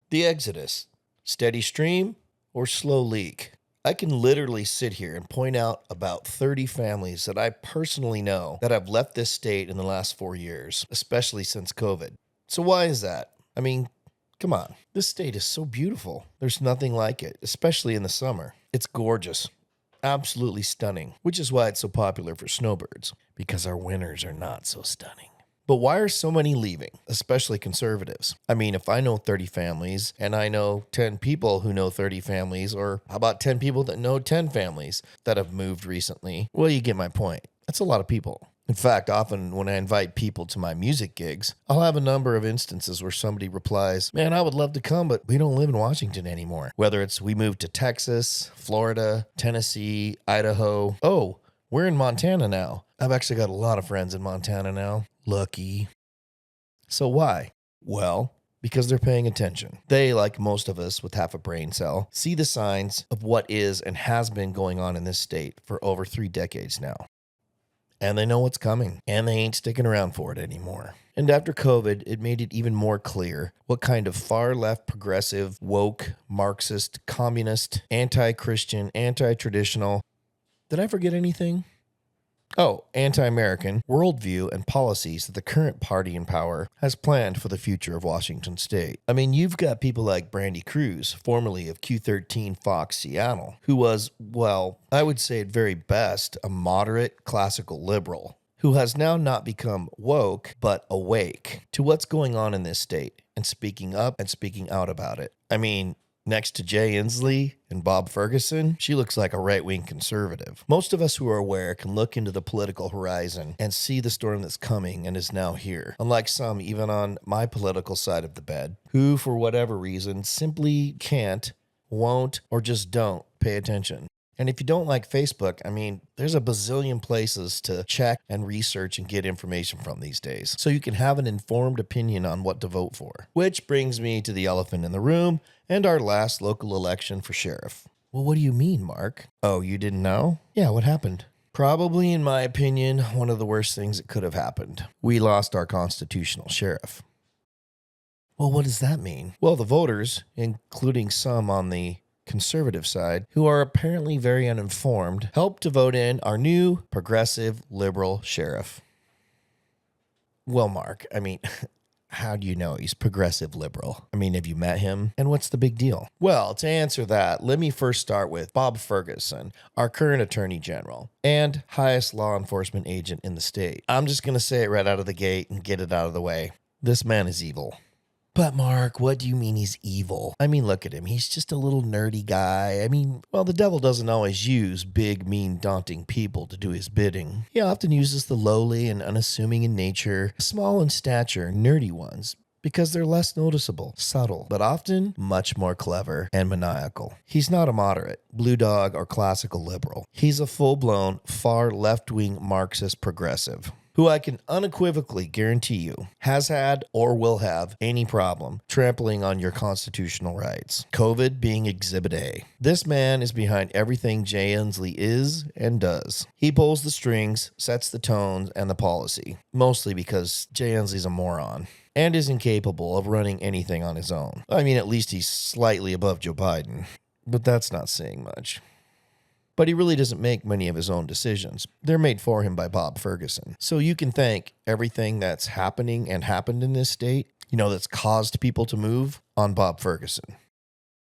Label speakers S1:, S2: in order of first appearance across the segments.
S1: The exodus, steady stream or slow leak? I can literally sit here and point out about 30 families that I personally know that have left this state in the last 4 years, especially since COVID. So why is that? I mean, come on. This state is so beautiful. There's nothing like it, especially in the summer. It's gorgeous. Absolutely stunning, which is why it's so popular for snowbirds, because our winters are not so stunning. But why are so many leaving, especially conservatives? I mean, if I know 30 families and I know 10 people who know 30 families, or how about 10 people that know 10 families that have moved recently? Well, you get my point. That's a lot of people. In fact, often when I invite people to my music gigs, I'll have a number of instances where somebody replies, "Man, I would love to come, but we don't live in Washington anymore." Whether it's we moved to Texas, Florida, Tennessee, Idaho. Oh, we're in Montana now. I've actually got a lot of friends in Montana now. Lucky. So why? Well, because they're paying attention. They, like most of us with half a brain cell, see the signs of what is and has been going on in this state for over 3 decades now. And they know what's coming, and they ain't sticking around for it anymore. And after COVID, it made it even more clear what kind of far-left, progressive, woke, Marxist, communist, anti-Christian, anti-traditional, did I forget anything? Oh, anti-American worldview and policies that the current party in power has planned for the future of Washington State. I mean, you've got people like Brandy Cruz, formerly of Q13 Fox Seattle, who was, well, I would say at very best, a moderate classical liberal, who has now not become woke, but awake to what's going on in this state and speaking up and speaking out about it. I mean, next to Jay Inslee and Bob Ferguson, she looks like a right-wing conservative. Most of us who are aware can look into the political horizon and see the storm that's coming and is now here. Unlike some, even on my political side of the bed, who, for whatever reason, simply can't, won't, or just don't pay attention. And if you don't like Facebook, I mean, there's a bazillion places to check and research and get information from these days, so you can have an informed opinion on what to vote for. Which brings me to the elephant in the room and our last local election for sheriff. Well, what do you mean, Mark? Oh, you didn't know? Yeah, what happened? Probably, in my opinion, one of the worst things that could have happened. We lost our constitutional sheriff. Well, what does that mean? Well, the voters, including some on the conservative side, who are apparently very uninformed, helped to vote in our new progressive liberal sheriff. Well, Mark, I mean, how do you know he's progressive liberal? I mean, have you met him? And what's the big deal? Well, to answer that, let me first start with Bob Ferguson, our current attorney general and highest law enforcement agent in the state. I'm just going to say it right out of the gate and get it out of the way. This man is evil. But Mark, what do you mean he's evil? I mean, look at him. He's just a little nerdy guy. I mean, well, the devil doesn't always use big, mean, daunting people to do his bidding. He often uses the lowly and unassuming in nature, small in stature, nerdy ones, because they're less noticeable, subtle, but often much more clever and maniacal. He's not a moderate, blue dog, or classical liberal. He's a full-blown, far left-wing Marxist progressive, who I can unequivocally guarantee you has had or will have any problem trampling on your constitutional rights. COVID being Exhibit A. This man is behind everything Jay Inslee is and does. He pulls the strings, sets the tones and the policy, mostly because Jay Inslee's a moron and is incapable of running anything on his own. I mean, at least he's slightly above Joe Biden, but that's not saying much. But he really doesn't make many of his own decisions. They're made for him by Bob Ferguson. So you can thank everything that's happening and happened in this state, that's caused people to move, on Bob Ferguson.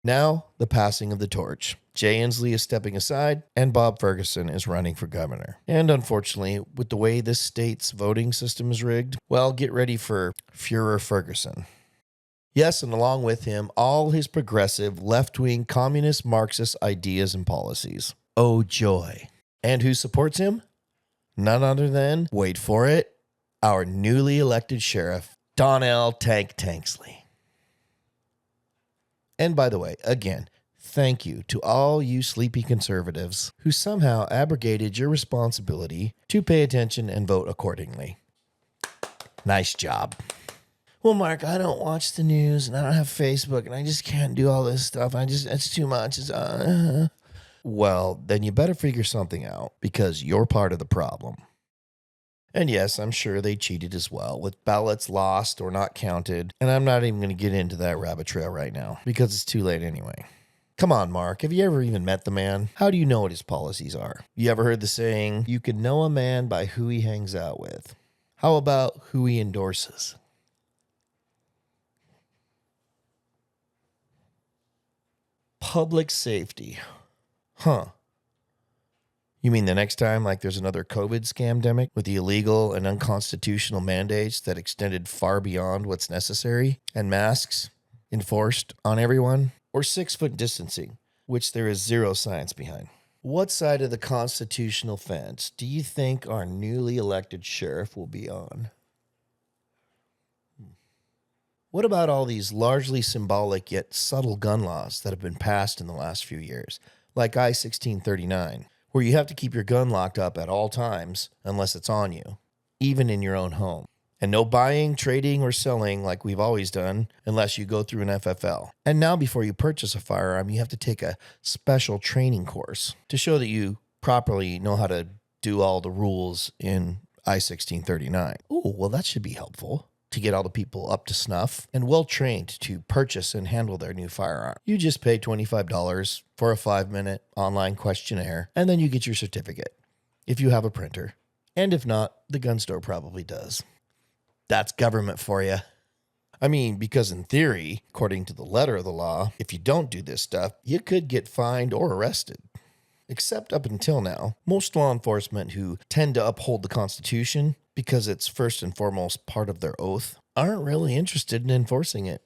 S1: Now, the passing of the torch. Jay Inslee is stepping aside, and Bob Ferguson is running for governor. And unfortunately, with the way this state's voting system is rigged, well, get ready for Führer Ferguson. Yes, and along with him, all his progressive, left-wing, communist, Marxist ideas and policies. Oh, joy. And who supports him? None other than, wait for it, our newly elected sheriff, Donnell Tank Tanksley. And by the way, again, thank you to all you sleepy conservatives who somehow abrogated your responsibility to pay attention and vote accordingly. Nice job. Well, Mark, I don't watch the news and I don't have Facebook and I just can't do all this stuff. It's too much. Well, then you better figure something out because you're part of the problem. And yes, I'm sure they cheated as well, with ballots lost or not counted, and I'm not even going to get into that rabbit trail right now, because it's too late anyway. Come on, Mark, have you ever even met the man? How do you know what his policies are? You ever heard the saying, you can know a man by who he hangs out with? How about who he endorses? Public safety. Huh. You mean the next time, like there's another COVID scamdemic with the illegal and unconstitutional mandates that extended far beyond what's necessary, and masks enforced on everyone? Or 6-foot distancing, which there is zero science behind? What side of the constitutional fence do you think our newly elected sheriff will be on? What about all these largely symbolic yet subtle gun laws that have been passed in the last few years, like I-1639, where you have to keep your gun locked up at all times unless it's on you, even in your own home? And no buying, trading, or selling like we've always done unless you go through an FFL. And now before you purchase a firearm, you have to take a special training course to show that you properly know how to do all the rules in I-1639. Oh, well, that should be helpful to get all the people up to snuff and well-trained to purchase and handle their new firearm. You just pay $25 for a 5-minute online questionnaire, and then you get your certificate, if you have a printer. And if not, the gun store probably does. That's government for you. I mean, because in theory, according to the letter of the law, if you don't do this stuff, you could get fined or arrested. Except up until now, most law enforcement who tend to uphold the Constitution because it's first and foremost part of their oath aren't really interested in enforcing it.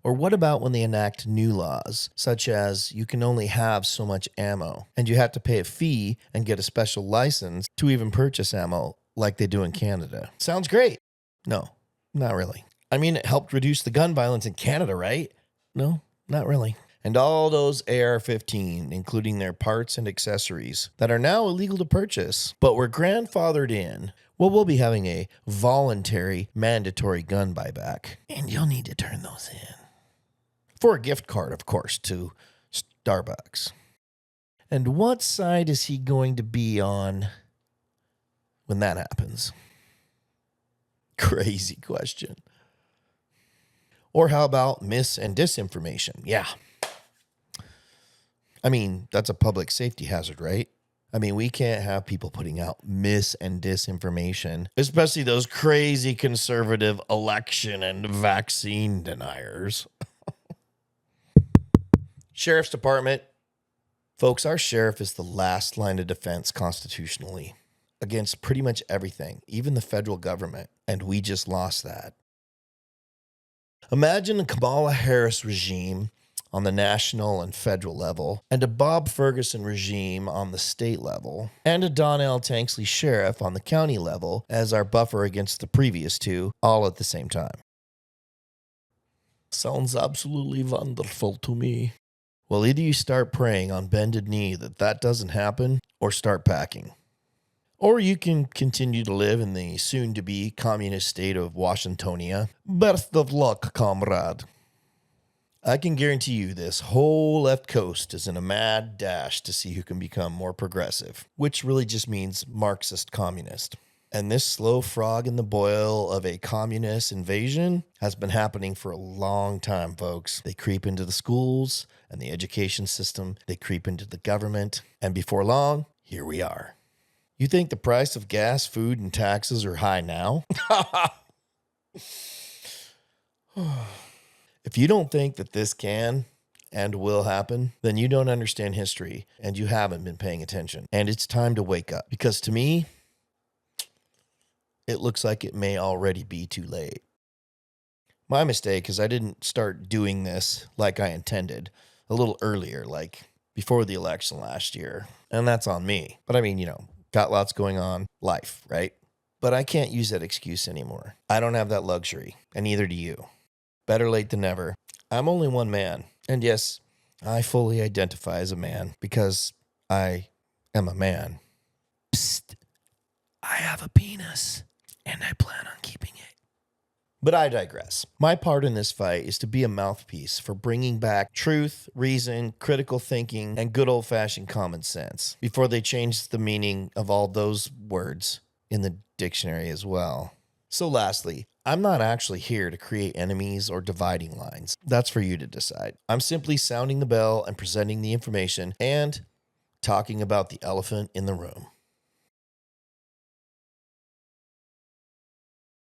S1: Or what about when they enact new laws, such as you can only have so much ammo, and you have to pay a fee and get a special license to even purchase ammo like they do in Canada? Sounds great. No, not really. I mean, it helped reduce the gun violence in Canada, right? No, not really. And all those AR-15, including their parts and accessories, that are now illegal to purchase, but were grandfathered in. Well, we'll be having a voluntary, mandatory gun buyback, and you'll need to turn those in. For a gift card, of course, to Starbucks. And what side is he going to be on when that happens? Crazy question. Or how about mis and disinformation? Yeah. I mean, that's a public safety hazard, right? I mean, we can't have people putting out mis and disinformation, especially those crazy conservative election and vaccine deniers. Sheriff's Department. Folks, our sheriff is the last line of defense constitutionally against pretty much everything, even the federal government, and we just lost that. Imagine a Kamala Harris regime on the national and federal level, and a Bob Ferguson regime on the state level, and a Donnell Tanksley sheriff on the county level as our buffer against the previous two, all at the same time. Sounds absolutely wonderful to me. Well, either you start praying on bended knee that doesn't happen, or start packing. Or you can continue to live in the soon-to-be communist state of Washingtonia. Best of luck, comrade. I can guarantee you this whole left coast is in a mad dash to see who can become more progressive, which really just means Marxist communist. And this slow frog in the boil of a communist invasion has been happening for a long time, folks. They creep into the schools and the education system. They creep into the government. And before long, here we are. You think the price of gas, food, and taxes are high now? If you don't think that this can and will happen, then you don't understand history and you haven't been paying attention. And it's time to wake up, because to me, it looks like it may already be too late. My mistake is I didn't start doing this like I intended a little earlier, like before the election last year. And that's on me. But I mean, got lots going on, life, right? But I can't use that excuse anymore. I don't have that luxury, and neither do you. Better late than never. I'm only one man. And yes, I fully identify as a man because I am a man. Psst. I have a penis, and I plan on keeping it. But I digress. My part in this fight is to be a mouthpiece for bringing back truth, reason, critical thinking, and good old-fashioned common sense before they change the meaning of all those words in the dictionary as well. So lastly, I'm not actually here to create enemies or dividing lines. That's for you to decide. I'm simply sounding the bell and presenting the information and talking about the elephant in the room.